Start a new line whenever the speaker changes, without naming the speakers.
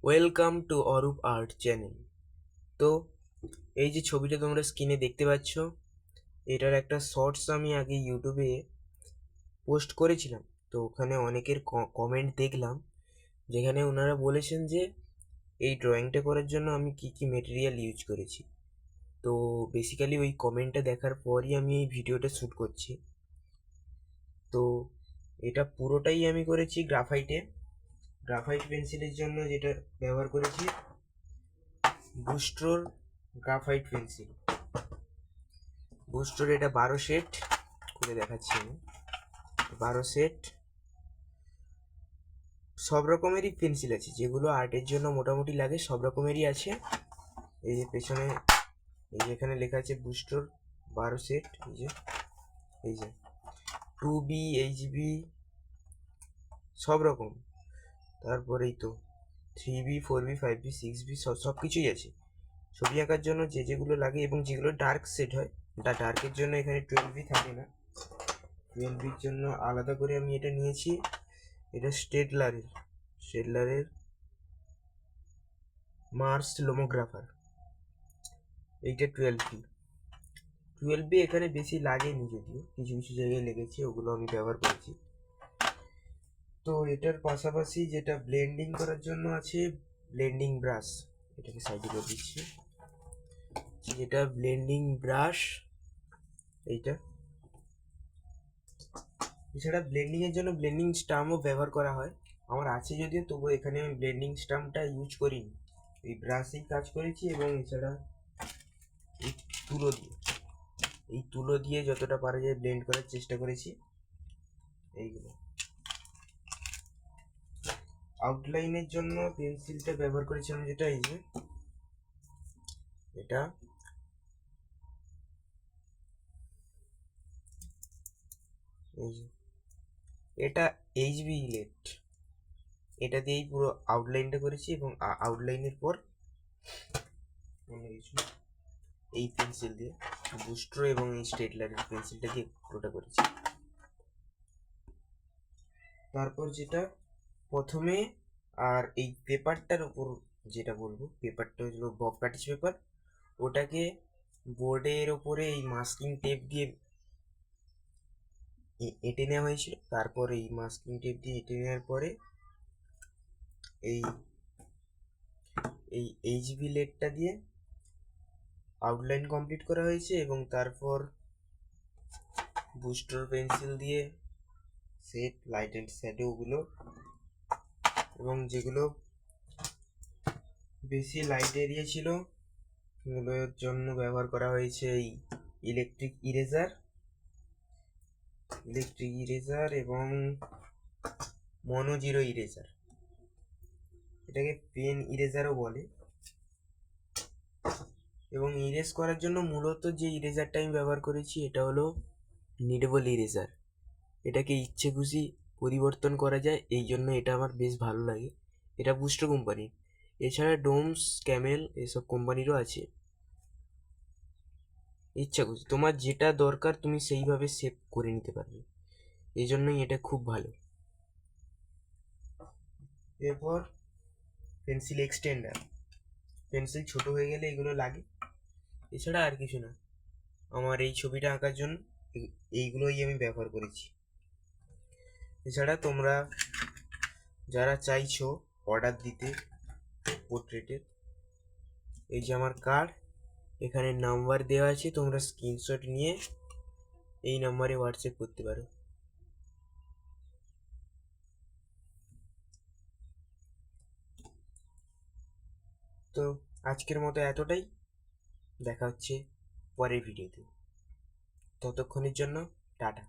Welcome to Arup art channel. তো এই যে ছবিটা তোমরা স্ক্রিনে দেখতে পাচ্ছ, এটার একটা শর্টস আমি আগে ইউটিউবে পোস্ট করেছিলাম। তো ওখানে অনেকের কমেন্ট দেখলাম, যেখানে ওনারা বলেছেন যে এই ড্রয়িংটা করার জন্য আমি কি কি মেটেরিয়াল ইউজ করেছি। তো বেসিক্যালি ওই কমেন্টটা দেখার পরই আমি এই ভিডিওটা শ্যুট করছি। তো এটা পুরোটাই আমি করেছি গ্রাফাইট পেন্সিলের জন্য যেটা ব্যবহার করেছি বুস্ট্রোর গ্রাফাইট পেন্সিল। বুস্ট্রোর এটা 12 সেট করে দেখাচ্ছি আমি। 12 সেট সব রকমেরই পেন্সিল আছে, যেগুলো আর্টের জন্য মোটামুটি লাগে সব রকমেরই আছে। এই যে পেছনে এই যে এখানে লেখা আছে বুস্ট্রোর 12 সেট। এই যে 2B, HB সব রকম। তারপরেই তো 3B, 4B, 5B, 6B সব কিছুই আছে ছবি আঁকার জন্য যেগুলো লাগে, এবং যেগুলো ডার্ক সেট হয়। ডার্কের জন্য এখানে 12B থাকে না, 12Bর জন্য আলাদা করে আমি এটা নিয়েছি। এটা স্টেডলারের মার্স লোমোগ্রাফার। এইটা 12B এখানে বেশি লাগেনি, যদিও কিছু কিছু জায়গায় লেগেছে, ওগুলো আমি ব্যবহার করেছি। তো এটার পাশাপাশি যেটা ব্লেন্ডিং করার জন্য আছে ব্লেন্ডিং ব্রাশ, এটাকে সাইডে করে দিচ্ছি। যেটা ব্লেন্ডিং ব্রাশ এইটা। এছাড়া ব্লেন্ডিংয়ের জন্য ব্লেন্ডিং স্টাম্পও ব্যবহার করা হয়, আমার আছে যদিও, তবু এখানে আমি ব্লেন্ডিং স্টাম্পটা ইউজ করিনি, এই ব্রাশেই কাজ করেছি। এবং এছাড়া এই তুলো দিয়ে যতটা পারা যায় ব্লেন্ড করার চেষ্টা করেছি। এইগুলো আউটলাইনের জন্য পেন্সিলটা ব্যবহার করেছিলাম, যেটা এই যে এটা এই যে এটা HB ইলেট, এটা দিয়েই পুরো আউটলাইনটা করেছি। এবং আউটলাইনের পর অন্য কিছু এই পেন্সিল দিয়ে বুস্ট্রো এবং এই স্টেডলারের পেন্সিলটা দিয়ে পুরোটা করেছি। তারপর যেটা প্রথমে, আর এই পেপারটার উপর যেটা বলবো, পেপারটা হলো বব কাটিং পেপার, ওটাকে বোর্ডের ওপরে এই মাস্কিং টেপ দিয়ে এঁটে নেওয়া হয়েছিল। তারপর এই মাস্কিং টেপ দিয়ে এঁটে নেওয়ার পরে এই HB লেডটা দিয়ে আউটলাইন কমপ্লিট করা হয়েছে। এবং তারপর বুস্টার পেন্সিল দিয়ে সেট লাইট অ্যান্ড শ্যাডোগুলো, এবং যেগুলো বেশি লাইট এরিয়া ছিল সেগুলোর জন্য ব্যবহার করা হয়েছে এই ইলেকট্রিক ইরেজার এবং মনোজিরো ইরেজার, এটাকে পেন ইরেজারও বলে। এবং ইরেজ করার জন্য মূলত যে ইরেজারটা আমি ব্যবহার করেছি, এটা হলো নিডেবল ইরেজার। এটাকে ইচ্ছে খুশি পরিবর্তন করা যায়, এই জন্য এটা আমার বেশ ভালো লাগে। এটা বুস্টার কোম্পানির। এছাড়া ডোমস, ক্যামেল এসব কোম্পানিরও আছে। ইচ্ছা খুশি তোমার যেটা দরকার তুমি সেইভাবে সেভ করে নিতে পারবে, এই জন্যই এটা খুব ভালো। এরপর পেন্সিল এক্সটেন্ডার, পেন্সিল ছোট হয়ে গেলে এগুলো লাগে, এছাড়া আর কিছু না। আমার এই ছবিটা আঁকার জন্য এইগুলোই আমি ব্যবহার করেছি। এছাড়া তোমরা যারা চাইছো অর্ডার দিতে পোর্ট্রেটের, এই যে আমার কার্ড, এখানে নাম্বার দেওয়া আছে, তোমরা স্ক্রিনশট নিয়ে এই নাম্বারে হোয়াটসঅ্যাপ করতে পারো। তো আজকের মতো এতটাই, দেখা হচ্ছে পরের ভিডিওতে। ততক্ষণের জন্য টাটা।